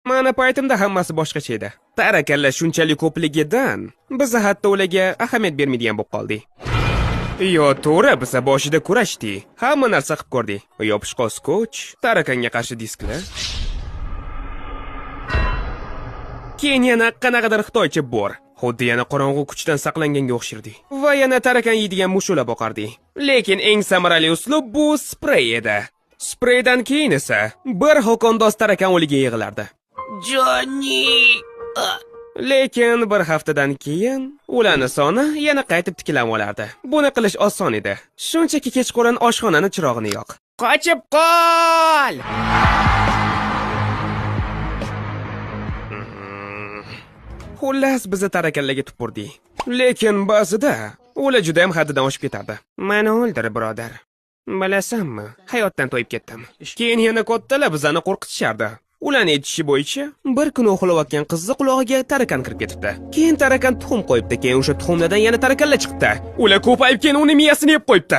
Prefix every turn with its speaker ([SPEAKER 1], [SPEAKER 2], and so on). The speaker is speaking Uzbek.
[SPEAKER 1] Mana paytimda hammasi boshqacha edi. Tarakanlar shunchalik ko'pligidan biz hatto ularga ahamiyat bermaydigan bo'lib qoldik. Yo, to'g'ri, biz boshida kurashdik. Hamma narsa qilib ko'rdik. Yopishqoq skoch, tarakanga qarshi disklar. Keyin yana qanaqadir xitoycha bor. Xuddi yana qorong'u kuchdan saqlanganga o'xshirdi. Va yana tarakan yeydigan mushuklar boqardi. Lekin eng samarali uslub bu sprey edi. Spreydan keyin esa bir hokondoz tarakan o'liga yig'ilardi.
[SPEAKER 2] Jonni!
[SPEAKER 1] Lekin bir haftadan keyin ularning soni yana qaytib tiklanib olardi. Buni qilish oson edi. Shunchaki kechqurun oshxonani chirog'ini yoq. Qochib qol! Xullas bizni tarakanlarga tupurdik. Lekin ba'zida ular juda ham haddidan oshib ketardi. Meni o'ldir, birodar. Bilasanmi, hayotdan to'yib ketdim. Keyin yana kattalar bizani qo'rqitishardi. Ularning aytishi bo'yicha, bir kuni uxlayotgan qizni qulog'iga tarakan kirib ketibdi. Keyin tarakan tuxum qo'yibdi, keyin o'sha tuxumlardan yana tarakanlar chiqdi. Ular ko'payib keyin uni miyasini yeb qo'yibdi.